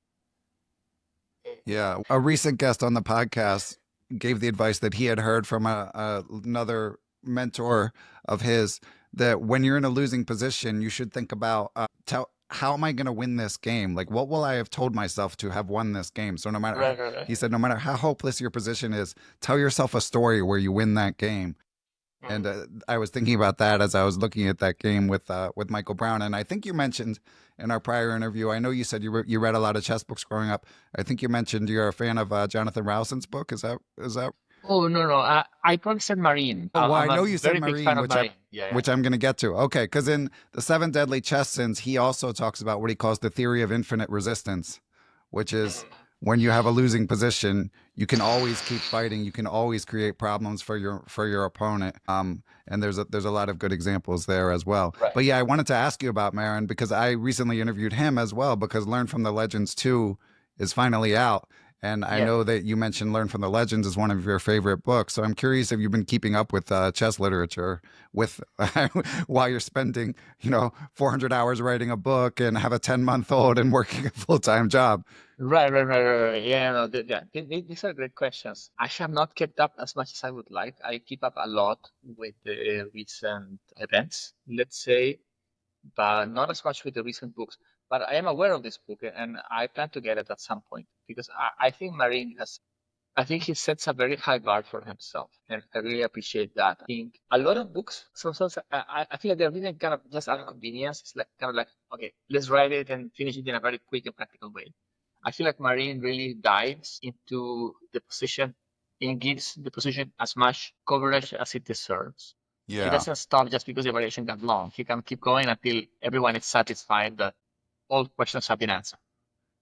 [SPEAKER 3] Yeah. A recent guest on the podcast gave the advice that he had heard from another mentor of his that when you're in a losing position, you should think about how am I going to win this game? Like, what will I have told myself to have won this game? So no matter,
[SPEAKER 2] Right, right, right.
[SPEAKER 3] he said, no matter how hopeless your position is, tell yourself a story where you win that game. And I was thinking about that as I was looking at that game with Michael Brown. And I think you mentioned in our prior interview, I know you said you read a lot of chess books growing up. I think you mentioned you're a fan of Jonathan Rowson's book. Is that?
[SPEAKER 2] Oh, no, no. I probably said Marine.
[SPEAKER 3] Oh, well, I
[SPEAKER 2] I'm a
[SPEAKER 3] know you said
[SPEAKER 2] very big fan
[SPEAKER 3] Marine,
[SPEAKER 2] of Marine. Yeah, yeah.
[SPEAKER 3] which I'm going to get to. Okay, because in the Seven Deadly Chess Sins, he also talks about what he calls the theory of infinite resistance, which is when you have a losing position, you can always keep fighting. You can always create problems for your opponent. And there's a lot of good examples there as well.
[SPEAKER 2] Right.
[SPEAKER 3] But yeah, I wanted to ask you about Marin because I recently interviewed him as well because Learn from the Legends 2 is finally out. And I
[SPEAKER 2] Yeah.
[SPEAKER 3] know that you mentioned Learn from the Legends is one of your favorite books. So I'm curious if you've been keeping up with chess literature with while you're spending, 400 hours writing a book and have a 10-month-old and working a full-time job.
[SPEAKER 2] Right, right, right, right, right. Yeah, no, yeah. These are great questions. I have not kept up as much as I would like. I keep up a lot with the recent events, let's say, but not as much with the recent books. But I am aware of this book and I plan to get it at some point because I think I think he sets a very high bar for himself. And I really appreciate that. I think a lot of books, sometimes I feel like they're written kind of just out of convenience. It's like kind of like, okay, let's write it and finish it in a very quick and practical way. I feel like Marine really dives into the position and gives the position as much coverage as it deserves. He
[SPEAKER 3] Yeah.
[SPEAKER 2] doesn't stop just because the variation got long. He can keep going until everyone is satisfied that all questions have been answered.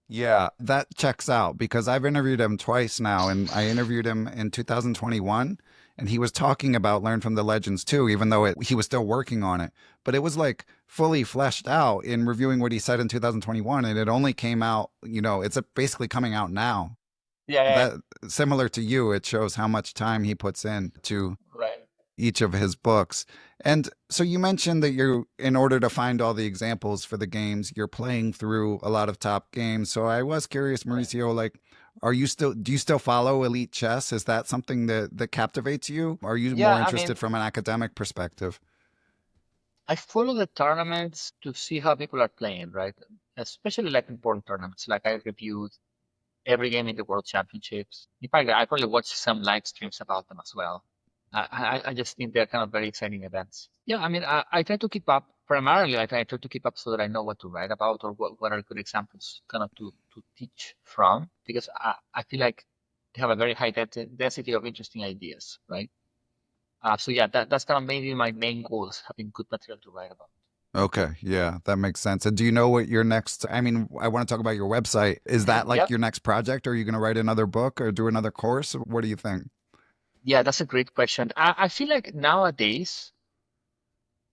[SPEAKER 3] Yeah, that checks out because I've interviewed him twice now, and I interviewed him in 2021, and he was talking about Learn from the Legends too, even though he was still working on it. But it was like fully fleshed out in reviewing what he said in 2021, and it only came out, it's basically coming out now.
[SPEAKER 2] Yeah, yeah, yeah.
[SPEAKER 3] That similar to you, it shows how much time he puts in to
[SPEAKER 2] Right.
[SPEAKER 3] each of his books. And so you mentioned that in order to find all the examples for the games, you're playing through a lot of top games. So I was curious,
[SPEAKER 2] Right.
[SPEAKER 3] Mauricio, like, do you still follow Elite Chess? Is that something that captivates you? Are you more
[SPEAKER 2] Yeah, I mean,
[SPEAKER 3] interested from an academic perspective?
[SPEAKER 2] I follow the tournaments to see how people are playing, right? Especially like important tournaments. Like I reviewed every game in the World Championships. In fact, I probably watched some live streams about them as well. I just think they're kind of very exciting events. Yeah, I mean, I try to keep up. Primarily, I try to keep up so that I know what to write about or what are good examples kind of to teach from because I feel like they have a very high density of interesting ideas, right? So yeah, that's kind of maybe my main goal is having good material to write about.
[SPEAKER 3] Okay, yeah, that makes sense. And do you know what your next, I mean, I want to talk about your website. Is that like
[SPEAKER 2] Yep.
[SPEAKER 3] your next project? Are you going to write another book or do another course? What do you think?
[SPEAKER 2] Yeah, that's a great question. I feel like nowadays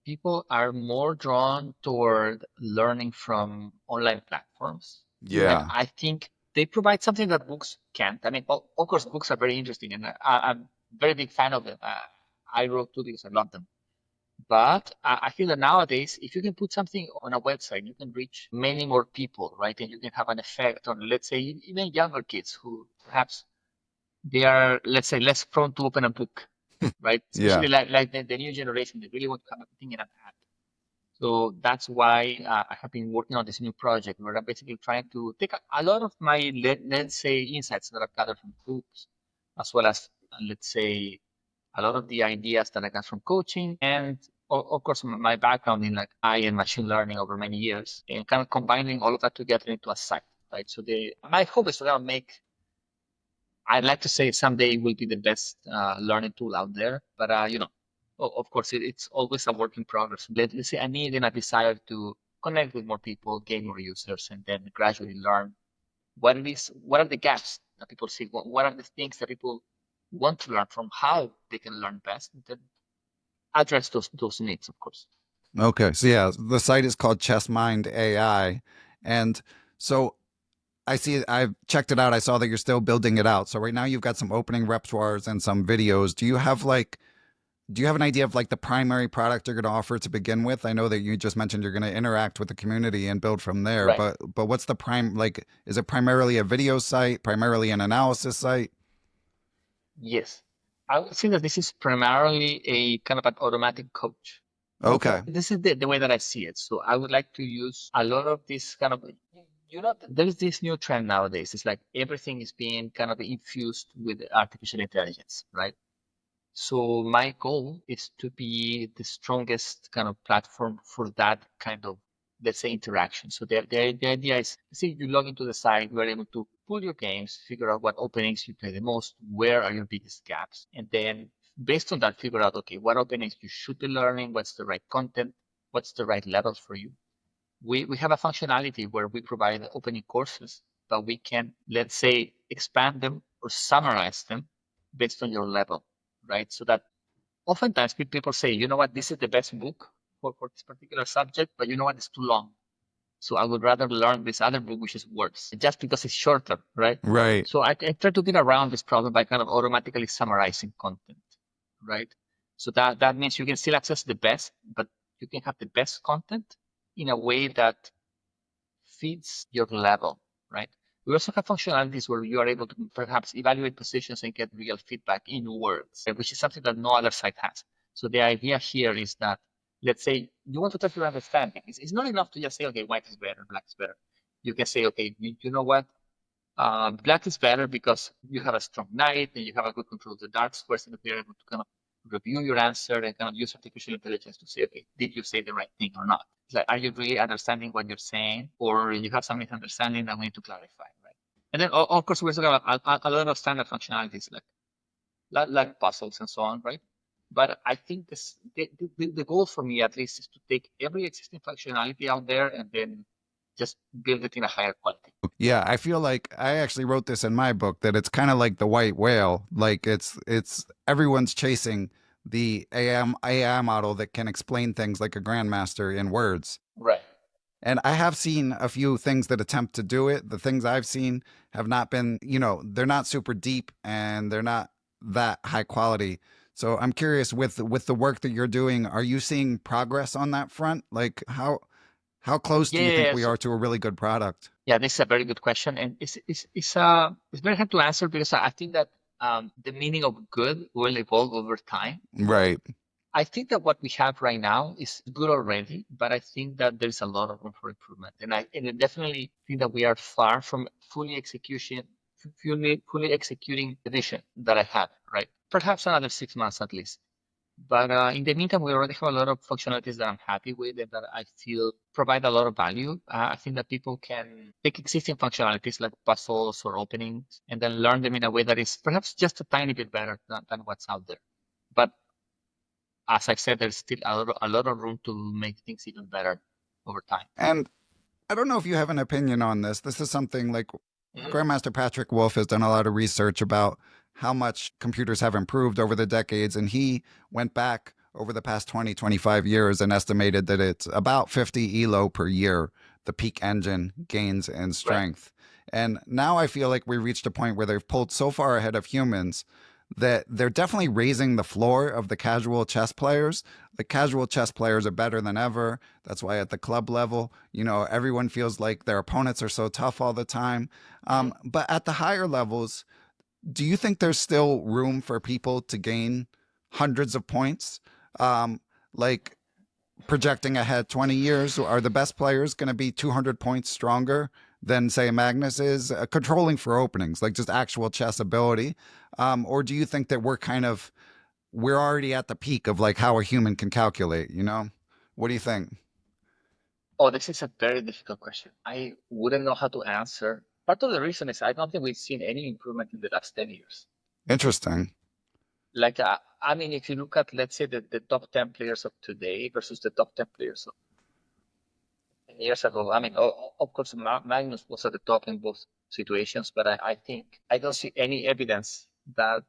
[SPEAKER 2] people are more drawn toward learning from online platforms. And
[SPEAKER 3] Yeah.
[SPEAKER 2] I think they provide something that books can't. I mean, of course, books are very interesting, and I'm a very big fan of them. I wrote two because I love them. But I feel that nowadays, if you can put something on a website, you can reach many more people, right? And you can have an effect on, let's say, even younger kids who perhaps they are, let's say, less prone to open a book, right?
[SPEAKER 3] Yeah.
[SPEAKER 2] Especially like the new generation, they really want to have everything in an app. So that's why I have been working on this new project where I'm basically trying to take a lot of my, let's say, insights that I've gathered from books, as well as, let's say, a lot of the ideas that I got from coaching and of course my background in like AI and machine learning over many years and kind of combining all of that together into a site, right? So my hope is to kind of make, I'd like to say someday it will be the best learning tool out there, but of course it's always a work in progress. Let's say I need and a desire to connect with more people, gain more users, and then gradually learn what it is, what are the gaps that people see, what are the things that people want to learn from, how they can learn best, and then address those needs, of course.
[SPEAKER 3] Okay. So yeah, the site is called Chessmind AI. And so I see, I've checked it out. I saw that you're still building it out. So right now you've got some opening repertoires and some videos. Do you have an idea of like the primary product you're going to offer to begin with? I know that you just mentioned you're going to interact with the community and build from there,
[SPEAKER 2] Right.
[SPEAKER 3] but what's the like, is it primarily a video site, primarily an analysis site?
[SPEAKER 2] Yes. I would say that this is primarily a kind of an automatic coach.
[SPEAKER 3] Okay.
[SPEAKER 2] This is the way that I see it. So I would like to use a lot of this kind of, there's this new trend nowadays. It's like everything is being kind of infused with artificial intelligence, right? So my goal is to be the strongest kind of platform for that kind of, let's say, interaction. So the idea is, see, you log into the site, you're able to pull your games, figure out what openings you play the most, where are your biggest gaps, and then based on that, figure out, okay, what openings you should be learning, what's the right content, what's the right level for you. We have a functionality where we provide opening courses, but we can, let's say, expand them or summarize them based on your level, right? So that oftentimes people say, you know what, this is the best book for this particular subject, but you know what, it's too long. So I would rather learn this other book, which is worse, just because it's shorter, right?
[SPEAKER 3] Right.
[SPEAKER 2] So I try to get around this problem by kind of automatically summarizing content, right? So that means you can still access the best, but you can have the best content in a way that fits your level, right? We also have functionalities where you are able to perhaps evaluate positions and get real feedback in words, which is something that no other site has. So the idea here is that, let's say you want to test your understanding. It's not enough to just say, okay, white is better, black is better. You can say, okay, you know what? Black is better because you have a strong knight and you have a good control of the dark squares, and you're able to kind of review your answer and kind of use artificial intelligence to say, okay, did you say the right thing or not? It's like, are you really understanding what you're saying, or you have some misunderstanding that we need to clarify, right? And then, of course, we also have a lot of standard functionalities like puzzles and so on, right? But I think the goal for me, at least, is to take every existing functionality out there and then just build it in a higher quality.
[SPEAKER 3] Yeah, I feel like I actually wrote this in my book that it's kind of like the white whale. Like it's everyone's chasing the AI model that can explain things like a grandmaster in words.
[SPEAKER 2] Right.
[SPEAKER 3] And I have seen a few things that attempt to do it. The things I've seen have not been, they're not super deep and they're not that high quality. So I'm curious with the work that you're doing, are you seeing progress on that front? Like how close do you think
[SPEAKER 2] Yeah,
[SPEAKER 3] we are to a really good product?
[SPEAKER 2] yeah, this is a very good question, and it's very hard to answer because I think that the meaning of good will evolve over time.
[SPEAKER 3] Right.
[SPEAKER 2] I think that what we have right now is good already, but I think that there's a lot of room for improvement, and I definitely think that we are far from fully executing the vision that I have. Right, perhaps another 6 months at least. But in the meantime, we already have a lot of functionalities that I'm happy with and that I feel provide a lot of value. I think that people can take existing functionalities like puzzles or openings and then learn them in a way that is perhaps just a tiny bit better than what's out there. But as I said, there's still a lot of room to make things even better over time.
[SPEAKER 3] And I don't know if you have an opinion on this. This is something like Grandmaster Patrick Wolf has done a lot of research about how much computers have improved over the decades. And he went back over the past 20, 25 years and estimated that it's about 50 ELO per year, the peak engine gains in strength. Right. And now I feel like we reached a point where they've pulled so far ahead of humans that they're definitely raising the floor of the casual chess players. The casual chess players are better than ever. That's why at the club level, everyone feels like their opponents are so tough all the time. But at the higher levels, do you think there's still room for people to gain hundreds of points? Like projecting ahead 20 years, are the best players going to be 200 points stronger than, say, Magnus is, controlling for openings, like just actual chess ability? Or do you think that we're already at the peak of like how a human can calculate, What do you think?
[SPEAKER 2] Oh, this is a very difficult question. I wouldn't know how to answer. Part of the reason is I don't think we've seen any improvement in the last 10 years.
[SPEAKER 3] Interesting.
[SPEAKER 2] Like, I mean, if you look at, let's say, the top 10 players of today versus the top 10 players of 10 years ago, I mean, of course, Magnus was at the top in both situations, but I think I don't see any evidence that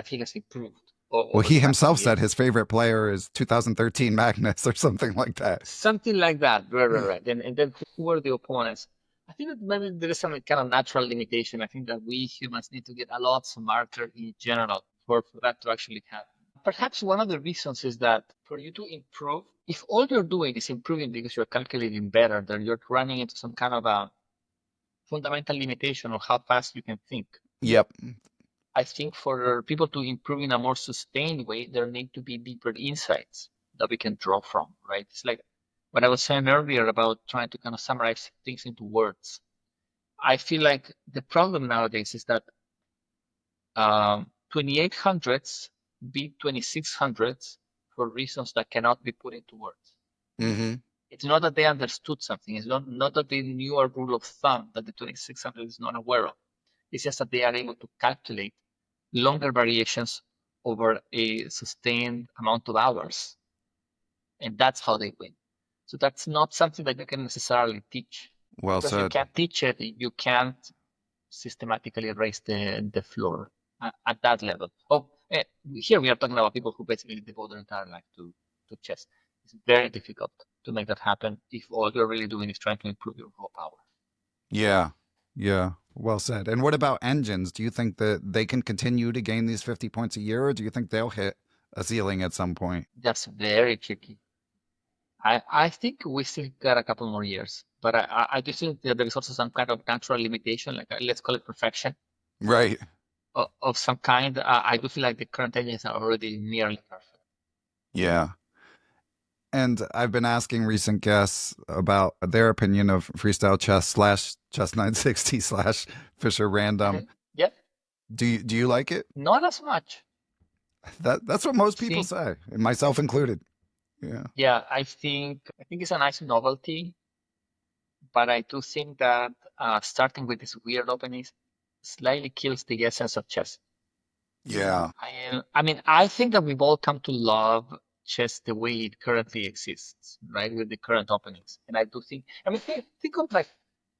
[SPEAKER 2] he has improved.
[SPEAKER 3] Well, he himself said his favorite player is 2013 Magnus or something like that.
[SPEAKER 2] Something like that, right. And then who are the opponents? I think that maybe there is some kind of natural limitation. I think that we humans need to get a lot smarter in general for that to actually happen. Perhaps one of the reasons is that for you to improve, if all you're doing is improving because you're calculating better, then you're running into some kind of a fundamental limitation of how fast you can think.
[SPEAKER 3] Yep.
[SPEAKER 2] I think for people to improve in a more sustained way, there need to be deeper insights that we can draw from, right? It's like what I was saying earlier about trying to kind of summarize things into words. I feel like the problem nowadays is that 2800s beat 2600s for reasons that cannot be put into words.
[SPEAKER 3] Mm-hmm.
[SPEAKER 2] It's not that they understood something. It's not that they knew a rule of thumb that the 2600 is not aware of. It's just that they are able to calculate longer variations over a sustained amount of hours. And that's how they win. So that's not something that you can necessarily teach.
[SPEAKER 3] Well
[SPEAKER 2] because
[SPEAKER 3] said.
[SPEAKER 2] You can't teach it. You can't systematically raise the floor at that level. Here we are talking about people who basically devote their entire life to chess. It's very difficult to make that happen if all you're really doing is trying to improve your raw power.
[SPEAKER 3] Yeah. Yeah. Well said. And what about engines? Do you think that they can continue to gain these 50 points a year, or do you think they'll hit a ceiling at some point?
[SPEAKER 2] That's very tricky. I think we still got a couple more years, but I do think that there is also some kind of natural limitation, like let's call it perfection.
[SPEAKER 3] Right.
[SPEAKER 2] Of some kind. I do feel like the current engines are already nearly perfect.
[SPEAKER 3] Yeah. And I've been asking recent guests about their opinion of freestyle chess / chess 960 / Fisher Random.
[SPEAKER 2] Yep.
[SPEAKER 3] Do you like it?
[SPEAKER 2] Not as much.
[SPEAKER 3] That's what most people say, and myself included. Yeah.
[SPEAKER 2] Yeah, I think it's a nice novelty, but I do think that starting with these weird openings slightly kills the essence of chess.
[SPEAKER 3] Yeah.
[SPEAKER 2] I mean, I think that we've all come to love chess the way it currently exists, right? With the current openings. And I do think, I mean, think of like,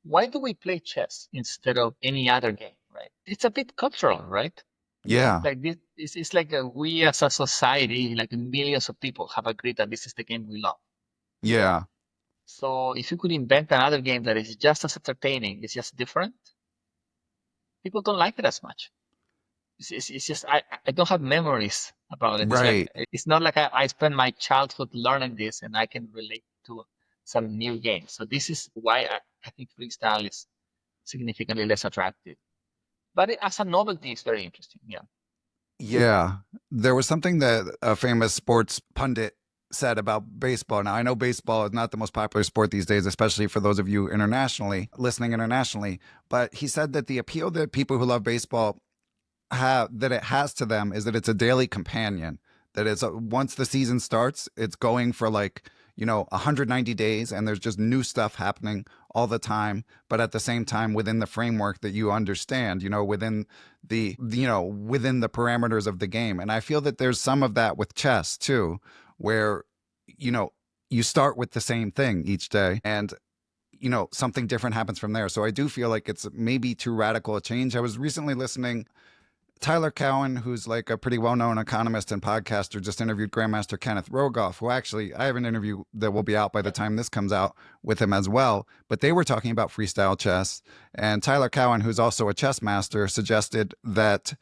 [SPEAKER 2] why do we play chess instead of any other game, right? It's a bit cultural, right?
[SPEAKER 3] Yeah.
[SPEAKER 2] Like this, it's like we as a society, like millions of people have agreed that this is the game we love.
[SPEAKER 3] Yeah.
[SPEAKER 2] So if you could invent another game that is just as entertaining, it's just different, people don't like it as much. It's just I don't have memories about it.
[SPEAKER 3] Right.
[SPEAKER 2] It's not like I spent my childhood learning this and I can relate to some new game. So this is why I think freestyle is significantly less attractive. But as a novelty, it's very interesting. Yeah.
[SPEAKER 3] Yeah. There was something that a famous sports pundit said about baseball. Now, I know baseball is not the most popular sport these days, especially for those of you listening internationally. But he said that the appeal that people who love baseball that it has to them is that it's a daily companion. That it's once the season starts, it's going for like, 190 days and there's just new stuff happening all the time, but at the same time within the framework that you understand, within within the parameters of the game. And I feel that there's some of that with chess too, where, you start with the same thing each day and something different happens from there. So I do feel like it's maybe too radical a change. I was recently listening, Tyler Cowen, who's like a pretty well-known economist and podcaster, just interviewed Grandmaster Kenneth Rogoff, who actually, I have an interview that will be out by the time this comes out with him as well. But they were talking about freestyle chess. And Tyler Cowen, who's also a chess master, suggested that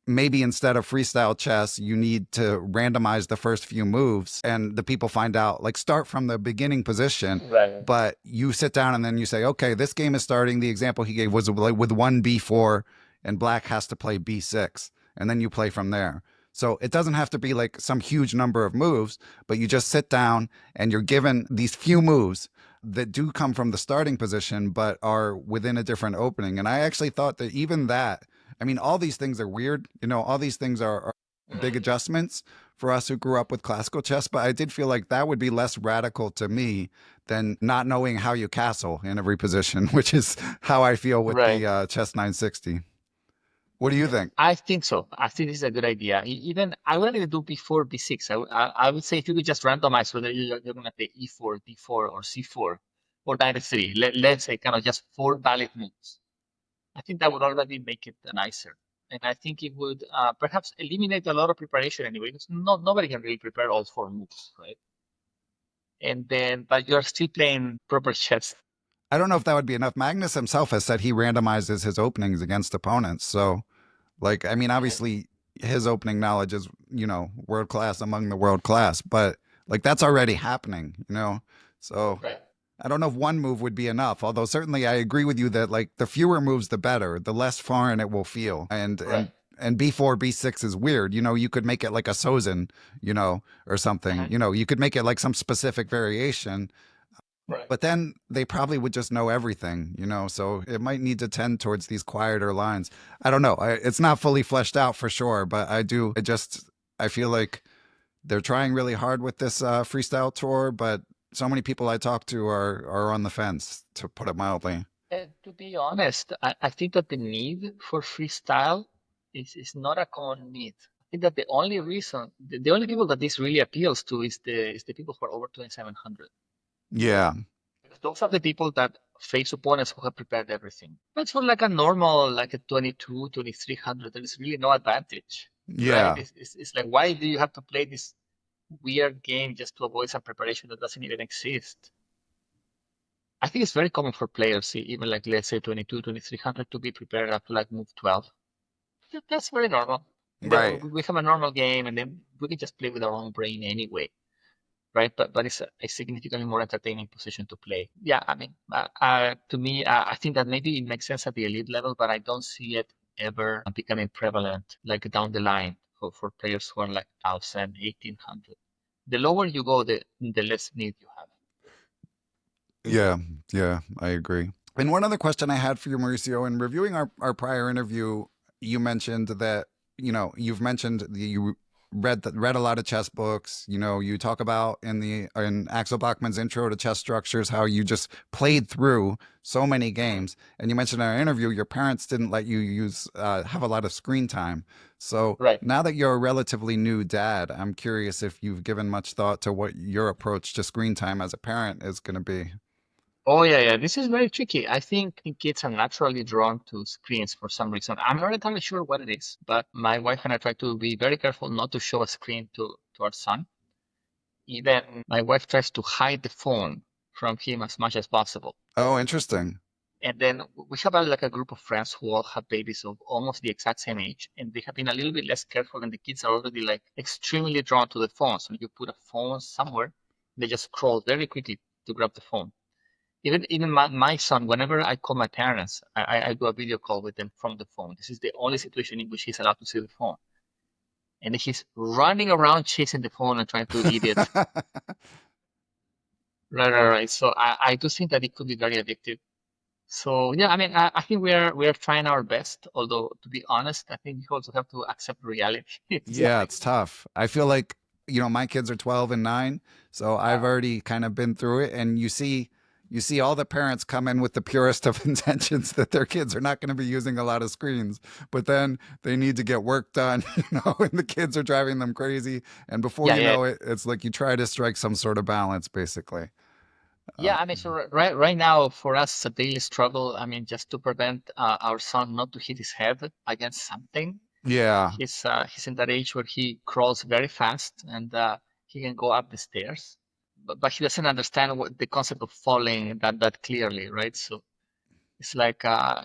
[SPEAKER 3] maybe instead of freestyle chess, you need to randomize the first few moves and the people find out, like start from the beginning position.
[SPEAKER 2] Right.
[SPEAKER 3] But you sit down and then you say, okay, this game is starting. The example he gave was like with one b4 and black has to play b6. And then you play from there. So it doesn't have to be like some huge number of moves, but you just sit down and you're given these few moves that do come from the starting position, but are within a different opening. And I actually thought that even that, I mean, all these things are weird. All these things are big adjustments for us who grew up with classical chess. But I did feel like that would be less radical to me than not knowing how you castle in every position, which is how I feel with the Chess 960. What do you think?
[SPEAKER 2] I think so. I think this is a good idea. Even I wouldn't even do b4, b6. I would say if you could just randomize whether you're going to play e4, d4, or c4, or knight f3. Let's say kind of just 4 valid moves. I think that would already make it nicer. And I think it would perhaps eliminate a lot of preparation anyway, because nobody can really prepare all 4 moves, right? And then, but you're still playing proper chess.
[SPEAKER 3] I don't know if that would be enough. Magnus himself has said he randomizes his openings against opponents. So, like, I mean, obviously his opening knowledge is, world class among the world class, but like that's already happening, So
[SPEAKER 2] Right.
[SPEAKER 3] I don't know if one move would be enough, although certainly I agree with you that like the fewer moves, the better, the less foreign it will feel. And b4, b6 is weird. You could make it like a Sozin, or something, you could make it like some specific variation.
[SPEAKER 2] Right.
[SPEAKER 3] But then they probably would just know everything, so it might need to tend towards these quieter lines. I don't know. It's not fully fleshed out for sure, but I feel like they're trying really hard with this freestyle tour, but so many people I talk to are on the fence, to put it mildly.
[SPEAKER 2] To be honest, I think that the need for freestyle is not a common need. I think that the only reason, the only people that this really appeals to is the people who are over 2,700.
[SPEAKER 3] Yeah.
[SPEAKER 2] Those are the people that face opponents who have prepared everything. But for like a normal, like a 22, 2,300, there is really no advantage.
[SPEAKER 3] Yeah.
[SPEAKER 2] Right? It's like, why do you have to play this weird game just to avoid some preparation that doesn't even exist? I think it's very common for players, even like, let's say 22, 2,300, to be prepared up to like move 12. That's very normal.
[SPEAKER 3] Right.
[SPEAKER 2] We have a normal game and then we can just play with our own brain anyway. Right, but it's a significantly more entertaining position to play. Yeah, I mean, to me, I think that maybe it makes sense at the elite level, but I don't see it ever becoming prevalent like down the line for players who are like 1,000, 1,800. The lower you go, the less need you have.
[SPEAKER 3] Yeah, I agree. And one other question I had for you, Mauricio, in reviewing our prior interview, you mentioned that, you've mentioned you read a lot of chess books. You talk about in Axel Bachmann's Intro to Chess Structures how you just played through so many games. And you mentioned in our interview your parents didn't let you have a lot of screen time. So now that you're a relatively new dad, I'm curious if you've given much thought to what your approach to screen time as a parent is going to be.
[SPEAKER 2] Oh yeah. This is very tricky. I think kids are naturally drawn to screens for some reason. I'm not entirely sure what it is, but my wife and I try to be very careful not to show a screen to our son. Even my wife tries to hide the phone from him as much as possible.
[SPEAKER 3] Oh, interesting.
[SPEAKER 2] And then we have like a group of friends who all have babies of almost the exact same age, and they have been a little bit less careful, and the kids are already like extremely drawn to the phone. So you put a phone somewhere, they just scroll very quickly to grab the phone. Even my son, whenever I call my parents, I do a video call with them from the phone. This is the only situation in which he's allowed to see the phone. And he's running around chasing the phone and trying to eat it. Right. So I do think that it could be very addictive. So yeah, I mean, I think we are trying our best. Although to be honest, I think you also have to accept reality.
[SPEAKER 3] Yeah, it's tough. I feel like You know, my kids are 12 and 9, so I've already kind of been through it. And you see all the parents come in with the purest of intentions that their kids are not going to be using a lot of screens, but then they need to get work done, you know, and the kids are driving them crazy. And before
[SPEAKER 2] Yeah,
[SPEAKER 3] you
[SPEAKER 2] yeah.
[SPEAKER 3] know it, it's like you try to strike some sort of balance, basically.
[SPEAKER 2] Yeah, I mean, so right now for us, it's a daily struggle. I mean, just to prevent our son not to hit his head against something.
[SPEAKER 3] Yeah.
[SPEAKER 2] He's in that age where he crawls very fast and he can go up the stairs, but he doesn't understand what the concept of falling that clearly, right? So it's like yeah,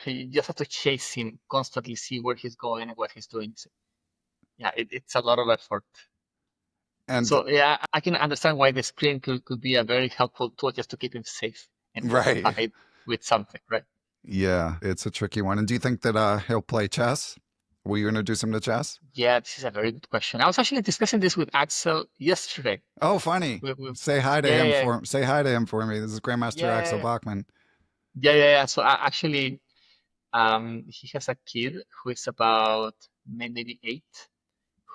[SPEAKER 2] you just have to chase him constantly, see where he's going and what he's doing. So, yeah, it's a lot of effort.
[SPEAKER 3] And
[SPEAKER 2] So yeah, I can understand why the screen could be a very helpful tool just to keep him safe and
[SPEAKER 3] right.
[SPEAKER 2] occupied with something, right?
[SPEAKER 3] Yeah, it's a tricky one. And do you think that he'll play chess? Will you introduce him to chess?
[SPEAKER 2] Yeah, this is a very good question. I was actually discussing this with Axel yesterday.
[SPEAKER 3] Oh, funny. Say hi to
[SPEAKER 2] Yeah,
[SPEAKER 3] him
[SPEAKER 2] yeah,
[SPEAKER 3] for say hi to him for me. This is Grandmaster Axel
[SPEAKER 2] yeah,
[SPEAKER 3] Bachman.
[SPEAKER 2] yeah. So actually, he has a kid who is about maybe 8,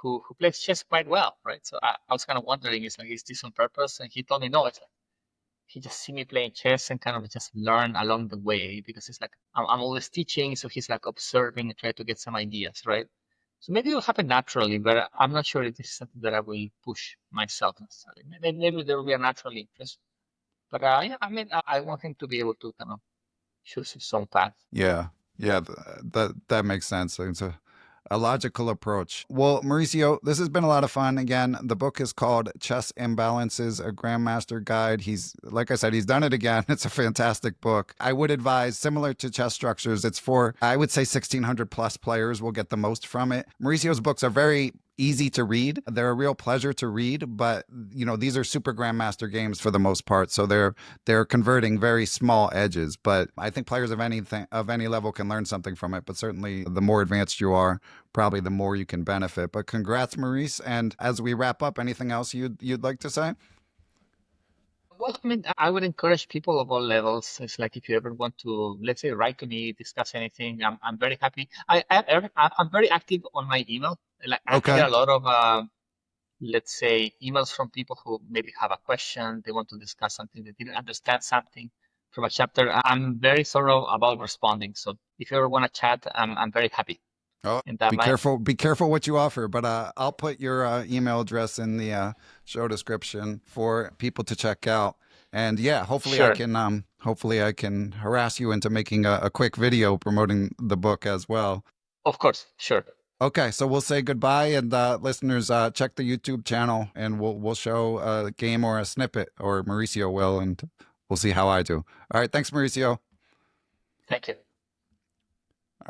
[SPEAKER 2] who plays chess quite well, right? So I was kind of wondering, is this on purpose? And he told me no, it's like he just see me playing chess and kind of just learn along the way because it's like I'm always teaching, so he's like observing and try to get some ideas, right? So maybe it will happen naturally, but I'm not sure if this is something that I will push myself necessarily. Maybe there will be a natural interest, but yeah, I mean, I want him to be able to kind of choose his own path.
[SPEAKER 3] Yeah. Yeah, that makes sense. It's a logical approach. Well, Mauricio, this has been a lot of fun. Again, the book is called Chess Imbalances, a Grandmaster Guide. He's, like I said, he's done it again. It's a fantastic book. I would advise, similar to Chess Structures, it's for, I would say 1,600 plus players will get the most from it. Mauricio's books are very easy to read. They're a real pleasure to read, but you know, these are super grandmaster games for the most part, so they're converting very small edges. But I think players of any level can learn something from it. But certainly, the more advanced you are, probably the more you can benefit. But congrats, Maurice. And as we wrap up, anything else you'd like to say?
[SPEAKER 2] Well, I mean, I would encourage people of all levels. It's like if you ever want to, let's say, write to me, discuss anything, I'm very happy. I'm very active on my email. Like I
[SPEAKER 3] Okay.
[SPEAKER 2] get a lot of let's say, emails from people who maybe have a question, they want to discuss something, they didn't understand something from a chapter. I'm very thorough about responding. So if you ever want to chat, I'm very happy.
[SPEAKER 3] Oh,
[SPEAKER 2] And that
[SPEAKER 3] be
[SPEAKER 2] might,
[SPEAKER 3] careful! Be careful what you offer. But I'll put your email address in the show description for people to check out. And yeah,
[SPEAKER 2] sure,
[SPEAKER 3] hopefully I can harass you into making a quick video promoting the book as well.
[SPEAKER 2] of course, sure.
[SPEAKER 3] Okay, so we'll say goodbye, and listeners, check the YouTube channel, and we'll show a game or a snippet, or Mauricio will, and we'll see how I do. All right, thanks, Mauricio.
[SPEAKER 2] Thank you.